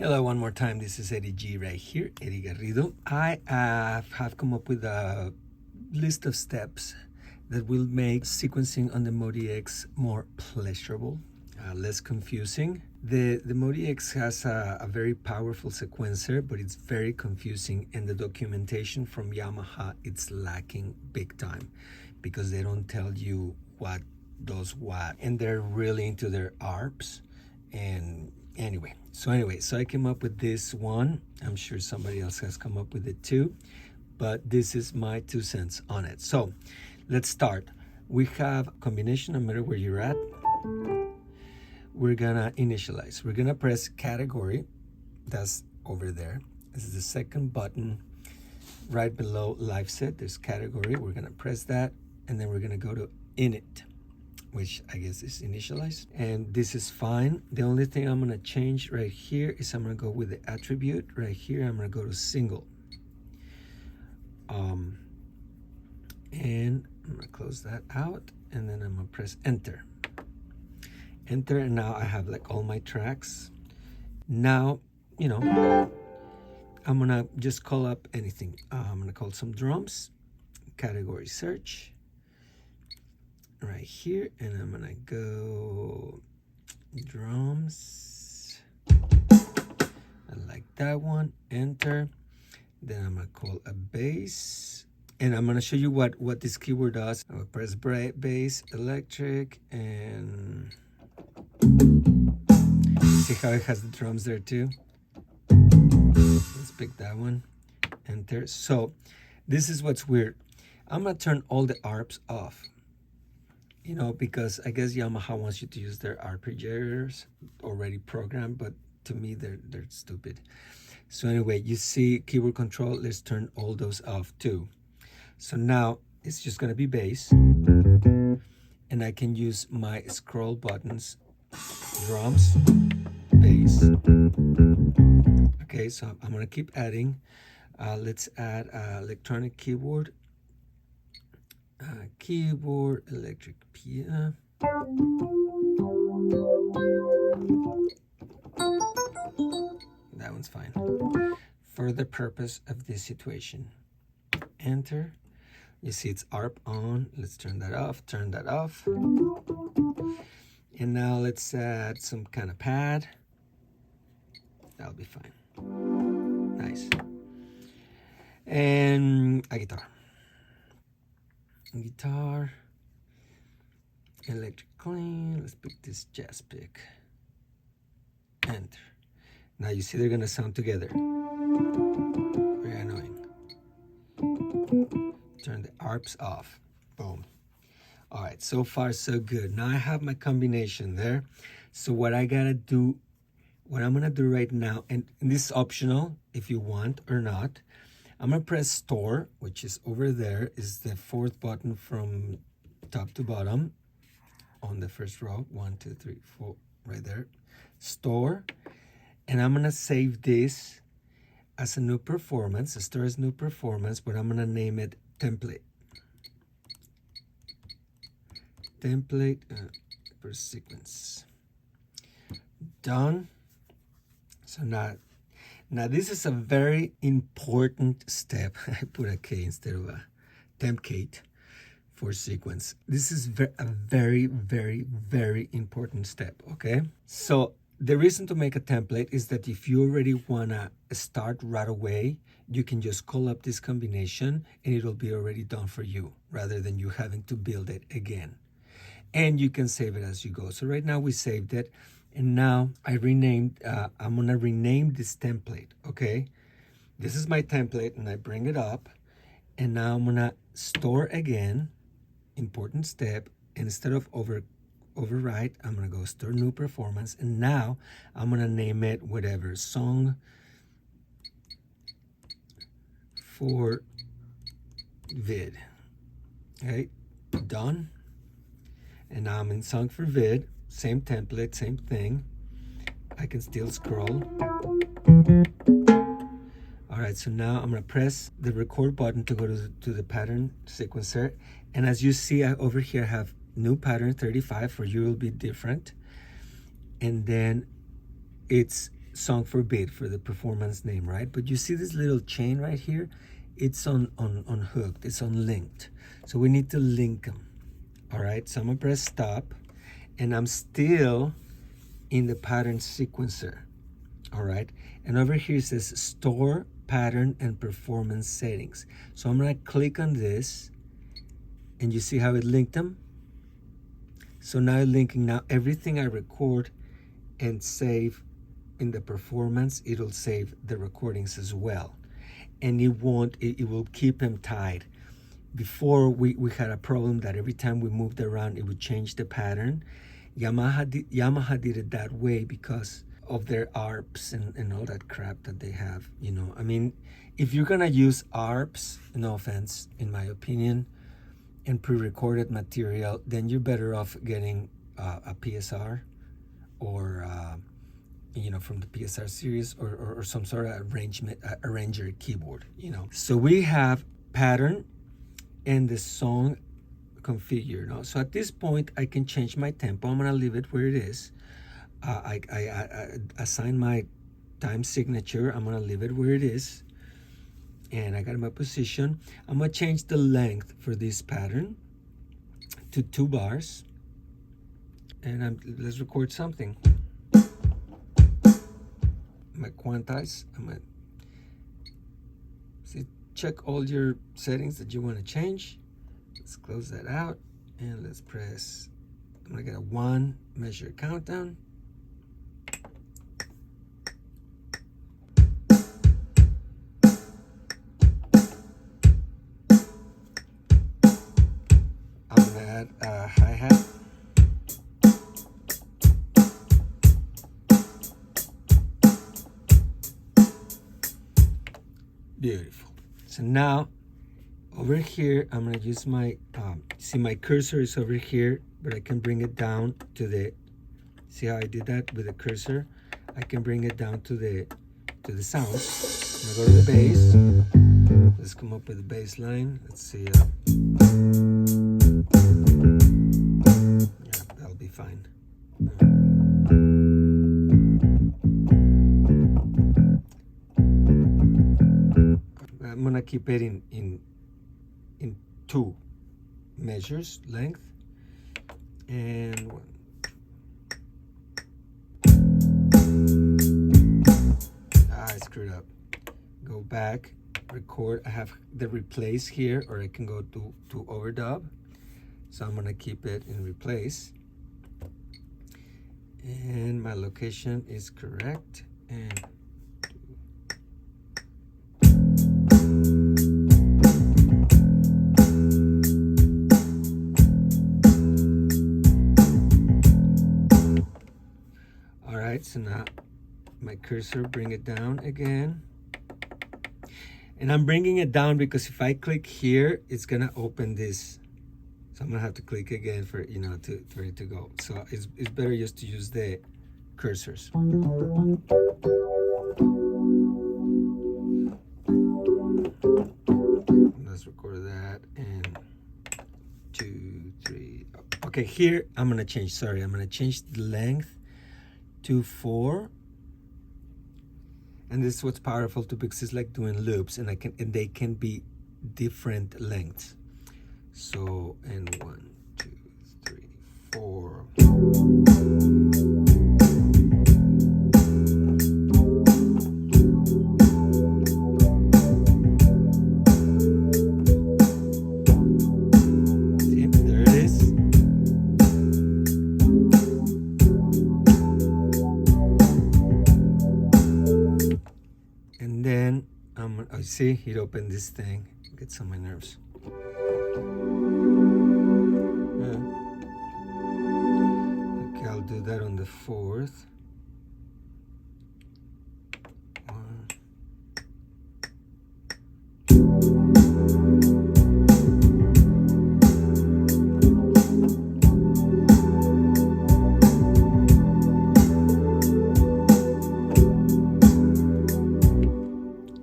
Hello, one more time. This is Eddie G right here, Eddie Garrido. I have come up with a list of steps that will make sequencing on the MODX more pleasurable, less confusing. The MODX has a very powerful sequencer, but it's very confusing, and the documentation from Yamaha, it's lacking big time because they don't tell you what does what, and they're really into their ARPs. And anyway, so I came up with this one. I'm sure somebody else has come up with it too, but this is my 2 cents on it. So let's start. We have a combination, no matter where you're at. We're gonna initialize. We're gonna press category. That's over there. This is the second button right below live set. There's category. We're gonna press that, and then we're gonna go to init, which I guess is initialized, and this is fine. The only thing I'm gonna change right here is I'm gonna go with the attribute right here. I'm gonna go to single, and I'm gonna close that out, and then I'm gonna press enter, and now I have like all my tracks. Now, you know, I'm gonna just call up anything. I'm gonna call some drums, category search right here, and I'm gonna go drums. I like that one. Enter. Then I'm gonna call a bass, and I'm gonna show you what this keyword does. I'm gonna press bass, electric, and see how it has the drums there too. Let's pick that one. Enter. So this is what's weird. I'm gonna turn all the ARPs off. You know, because I guess Yamaha wants you to use their arpeggiators already programmed, but to me, they're stupid. So anyway, you see keyboard control, let's turn all those off too. So now it's just gonna be bass, and I can use my scroll buttons, drums, bass. Okay, so I'm gonna keep adding. Let's add electronic keyboard. Keyboard, electric piano. That one's fine for the purpose of this situation. Enter. You see it's ARP on. Let's turn that off, turn that off. And now let's add some kind of pad. That'll be fine. Nice. And a guitar, electric clean. Let's pick this jazz pick. Enter. Now you see they're gonna sound together. Very annoying. Turn the ARPs off. Boom. All right, so far so good. Now I have my combination there. So what I gotta do, what I'm gonna do right now, and this is optional if you want or not. I'm gonna press store, which is over there, is the 4th button from top to bottom on the first row. 1, 2, 3, 4, right there. Store, and I'm gonna save this as a new performance, store as new performance, but I'm gonna name it template. Template per sequence. Done. So now this is a very important step. I put a K instead of a template for sequence. This is a very, very, very important step, okay? So the reason to make a template is that if you already wanna start right away, you can just call up this combination and it'll be already done for you rather than you having to build it again. And you can save it as you go. So right now we saved it. And now I renamed, I'm gonna rename this template, okay? This is my template, and I bring it up, and now I'm gonna store again, important step, and instead of overwrite, I'm gonna go store new performance, and now I'm gonna name it whatever, song for vid, okay? Done. And now I'm in song for vid. Same template, same thing. I can still scroll. All right, so now I'm gonna press the record button to go to the pattern sequencer. And as you see, over here I have new pattern 35. For you, it will be different. And then it's song for beat for the performance name, right? But you see this little chain right here? It's unhooked, it's unlinked. So we need to link them. All right, so I'm gonna press stop, and I'm still in the pattern sequencer. All right, and over here it says store pattern and performance settings. So I'm gonna click on this, and you see how it linked them? So now linking, now everything I record and save in the performance, it'll save the recordings as well. And it will keep them tied. Before we had a problem that every time we moved around, it would change the pattern. Yamaha did it that way because of their ARPs and all that crap that they have, you know. I mean, if you're gonna use ARPs, no offense, in my opinion, and pre-recorded material, then you're better off getting a PSR or you know, from the PSR series, or some sort of arranger keyboard, you know. So we have pattern and the song configured. No? So at this point, I can change my tempo. I'm gonna leave it where it is. I assign my time signature. I'm gonna leave it where it is. And I got my position. I'm gonna change the length for this pattern to 2 bars. And let's record something. I'm gonna quantize. I'm gonna see, check all your settings that you want to change. Let's close that out and let's press. I'm gonna get a 1 measure countdown. I'm gonna add a hi-hat. Beautiful. So now over here, I'm gonna use my, see my cursor is over here, but I can bring it down to the, see how I did that with the cursor? I can bring it down to the sound. I'm gonna go to the bass. Let's come up with a bass line. Let's see. Yeah, that'll be fine. I'm gonna keep it in 2 measures, length and 1. I screwed up. Go back, record. I have the replace here, or I can go to overdub. So I'm gonna keep it in replace. And my location is correct. And so now my cursor, bring it down again. And I'm bringing it down because if I click here, it's gonna open this. So I'm gonna have to click again for, you know, for it to go. So it's better just to use the cursors. Let's record that, and 2, 3. Okay, here I'm gonna change, sorry, I'm gonna change the length to 4, and this is what's powerful too, because it's like doing loops, and they can be different lengths. So, and 1, 2, 3, 4. See, there it is. And then I see it opened this thing. It gets on my nerves. Okay, I'll do that on the 4th. 1.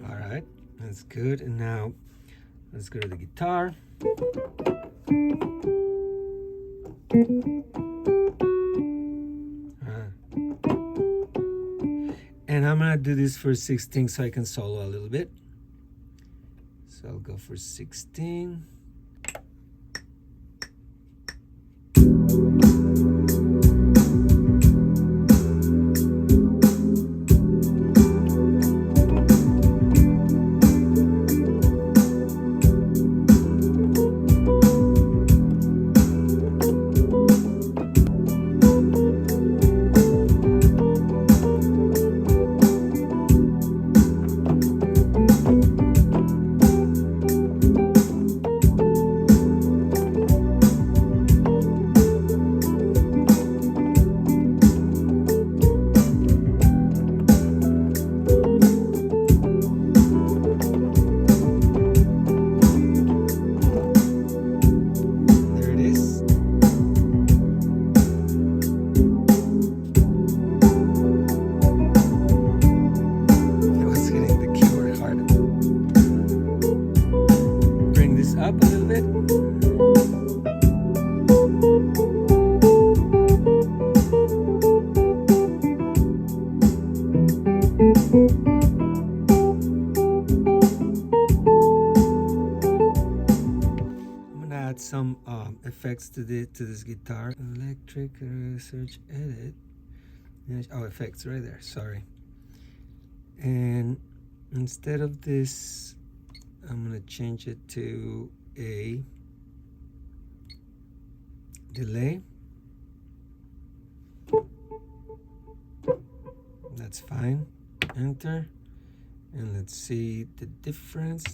All right, that's good. And now let's go to the guitar. And I'm gonna do this for 16 so I can solo a little bit. So I'll go for 16. Some effects to this guitar. Electric search edit. Oh, effects right there, sorry. And instead of this, I'm gonna change it to a delay. That's fine. Enter, and let's see the difference.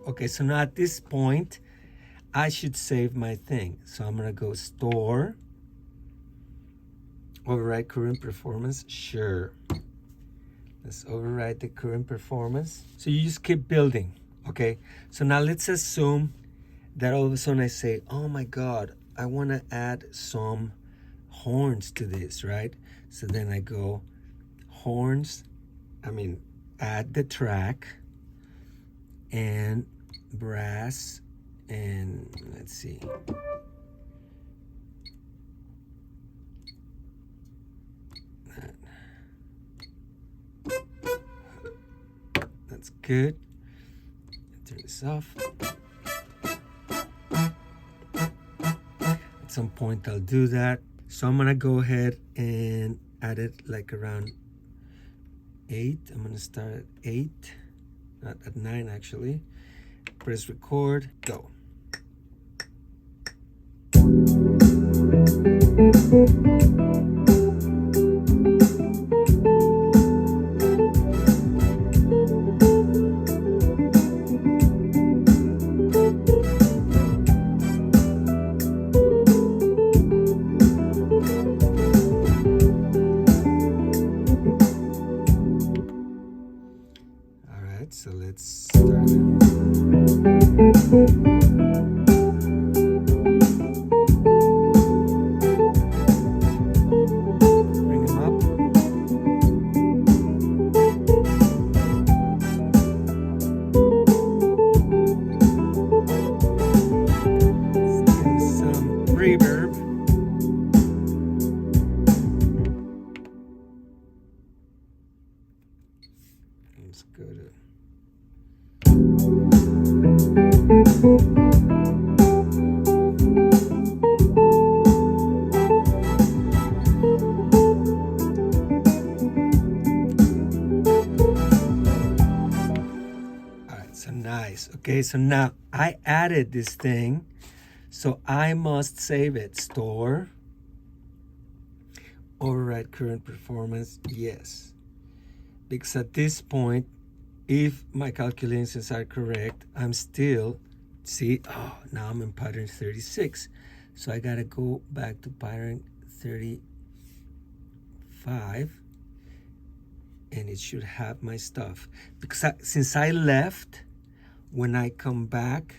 Okay, so now at this point, I should save my thing. So I'm gonna go store, override current performance, sure. Let's override the current performance. So you just keep building, okay? So now let's assume that all of a sudden I say, oh my God, I wanna add some horns to this, right? So then I go horns, add the track, and brass, and let's see, that's good. Turn this off. At some point I'll do that. So I'm gonna go ahead and add it like around 8. I'm gonna start at 8, not at 9 actually. Press record, go. All right, so let's start it. Bring them up. Let's give some reverb. Let's go to so nice. Okay, so now I added this thing, so I must save it. Store, override current performance, yes. Because at this point, if my calculations are correct, I'm still, see, oh, now I'm in pattern 36. So I gotta go back to pattern 35, and it should have my stuff. Because since I left, when I come back,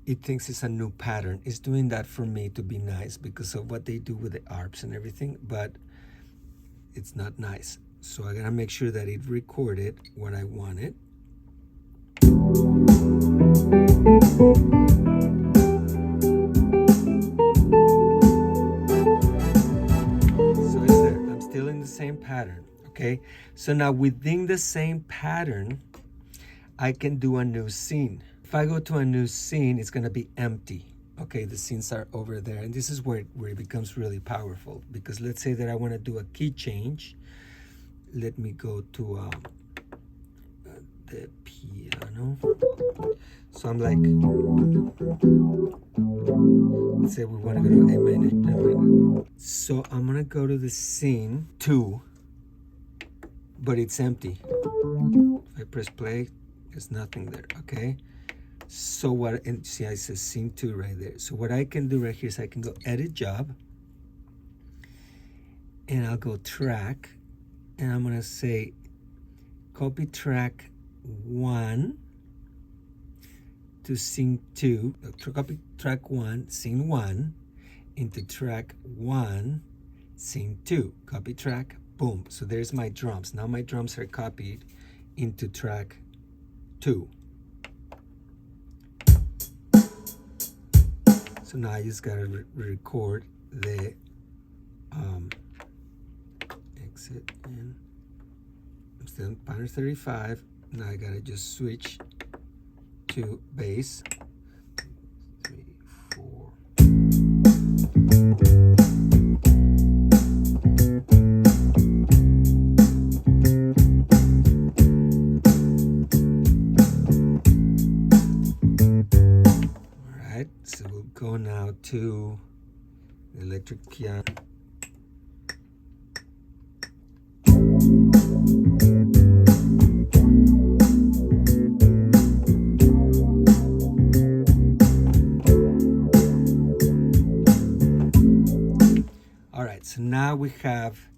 it thinks it's a new pattern. It's doing that for me to be nice because of what they do with the ARPs and everything, but it's not nice. So I gotta make sure that it recorded what I wanted. So it's there. I'm still in the same pattern, okay? So now within the same pattern, I can do a new scene. If I go to a new scene, it's gonna be empty. Okay, the scenes are over there. And this is where it becomes really powerful, because let's say that I wanna do a key change. Let me go to the piano. So I'm like, let's say we wanna go to A minor. So I'm gonna go to the scene 2, but it's empty. If I press play, there's nothing there, okay? So what, and see, I said scene 2 right there. So what I can do right here is I can go edit job, and I'll go track, and I'm gonna say copy track 1 to scene 2, copy track 1, scene 1, into track 1, scene 2, copy track, boom. So there's my drums. Now my drums are copied into track 2. So now I just gotta record the exit, and I'm still in pattern 35. Now I gotta just switch to bass. 3, 4. So we'll go now to the electric piano. All right, so now we have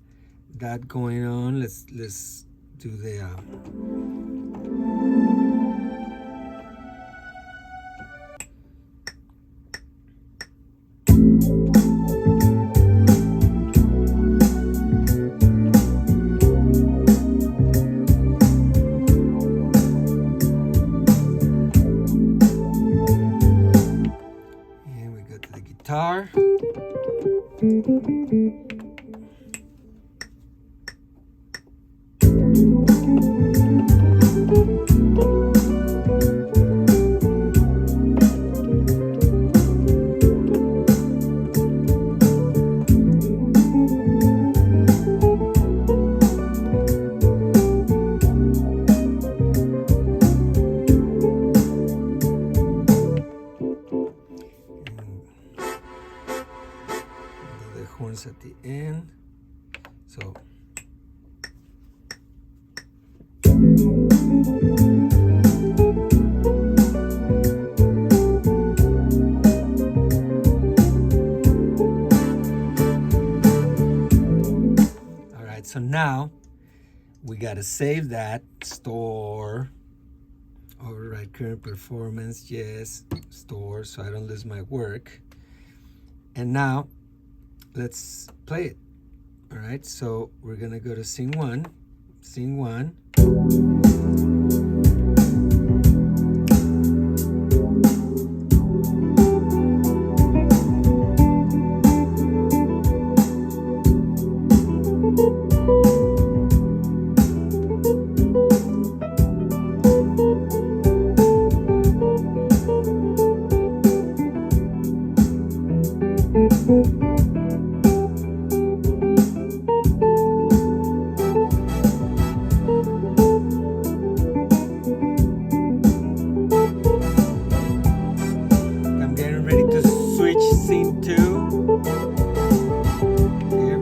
that going on. Let's do the guitar. Horns at the end. So all right, so now we got to save that, store, override current performance, yes, store, so I don't lose my work. And now let's play it. All right, so we're gonna go to scene 1, scene 1. Scene 2. Here.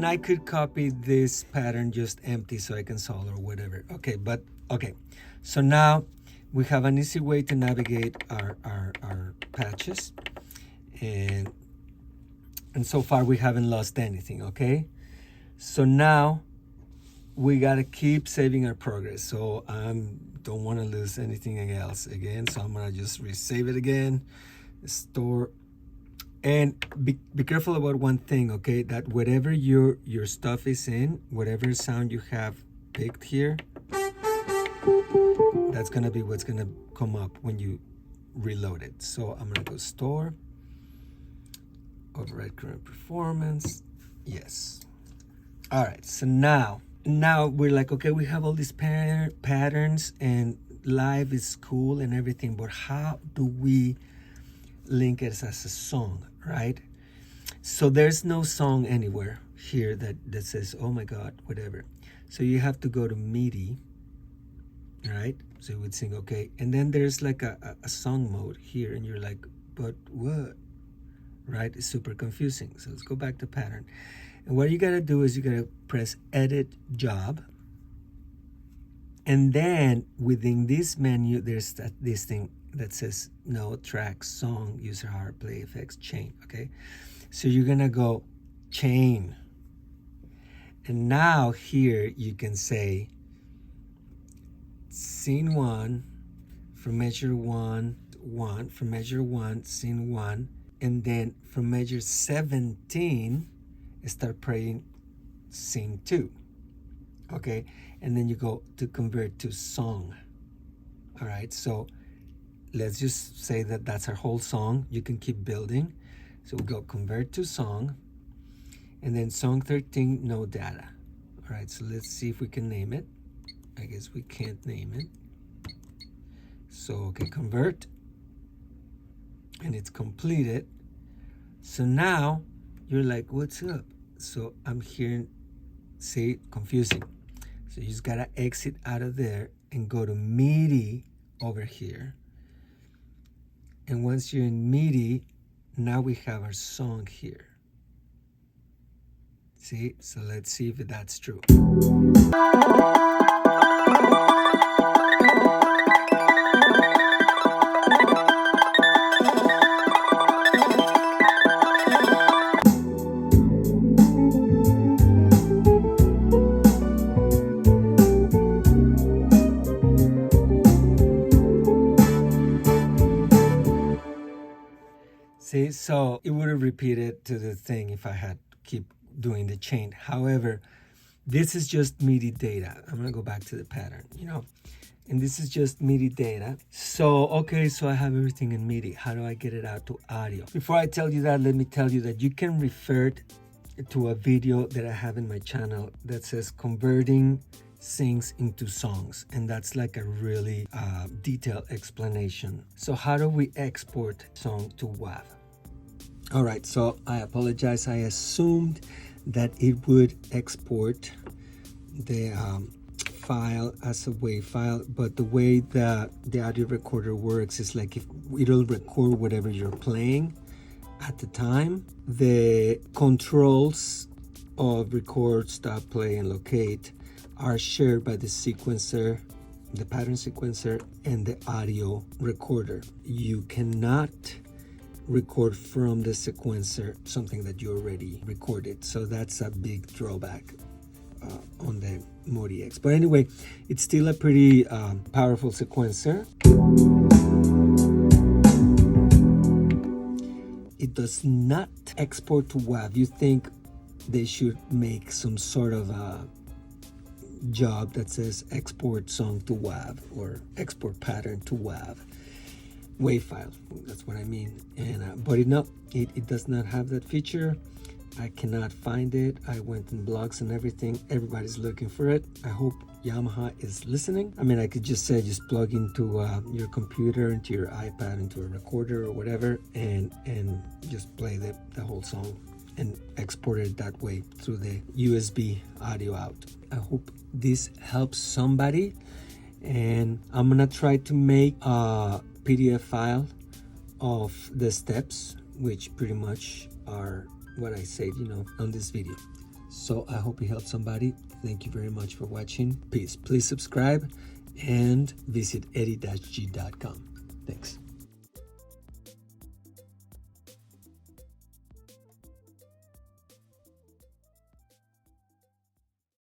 I could copy this pattern just empty so I can solve or whatever. Okay, but okay. So now we have an easy way to navigate our patches. And so far we haven't lost anything, okay? So now we gotta keep saving our progress. So I don't wanna lose anything else again. So I'm gonna just resave it again, store. And be careful about one thing, okay? That whatever your stuff is in, whatever sound you have picked here, that's gonna be what's gonna come up when you reload it. So I'm gonna go store, override current performance, yes. All right, so now we're like, okay, we have all these patterns and live is cool and everything, but how do we link it as a song, right? So there's no song anywhere here that says, oh my God, whatever. So you have to go to MIDI, right? So you would sing, okay. And then there's like a song mode here and you're like, but what, right? It's super confusing. So let's go back to pattern. And what you gotta do is you gotta press edit job. And then within this menu, there's this thing that says no track, song, user hard, play effects, chain, okay? So you're gonna go chain. And now here you can say scene 1 from measure 1, from measure 1, scene 1, and then from measure 17, start playing scene 2, okay? And then you go to convert to song. All right, so let's just say that that's our whole song. You can keep building. So we go convert to song, and then song 13, no data. All right, so let's see if we can name it. I guess we can't name it. So, okay, convert, and it's completed. So now you're like, what's up? So I'm hearing, see, confusing. So you just gotta exit out of there and go to MIDI over here. And once you're in MIDI, now we have our song here. See, so let's see if that's true. See, so it would have repeated to the thing if I had keep doing the chain. However, this is just MIDI data. I'm gonna go back to the pattern, and this is just MIDI data. So, okay, so I have everything in MIDI. How do I get it out to audio? Before I tell you that, let me tell you that you can refer to a video that I have in my channel that says converting sings into songs, and that's like a really detailed explanation. So how do we export song to WAV? All right, so I apologize. I assumed that it would export the file as a WAV file, but the way that the audio recorder works is like it'll record whatever you're playing at the time. The controls of record, stop, play, and locate are shared by the sequencer, the pattern sequencer, and the audio recorder. You cannot record from the sequencer something that you already recorded. So that's a big drawback on the MODX. But anyway, it's still a pretty powerful sequencer. It does not export to WAV. You think they should make some sort of a job that says export song to WAV or export pattern to WAV. WAV file, that's what I mean. And but it does not have that feature. I cannot find it. I went in blogs and everything. Everybody's looking for it. I hope Yamaha is listening. I mean, I could just say just plug into your computer, into your iPad, into a recorder or whatever, and just play the whole song and export it that way through the USB audio out. I hope this helps somebody, and I'm gonna try to make a PDF file of the steps, which pretty much are what I said, on this video. So I hope it helped somebody. Thank you very much for watching. Peace. Please subscribe and visit eddie-g.com. Thanks.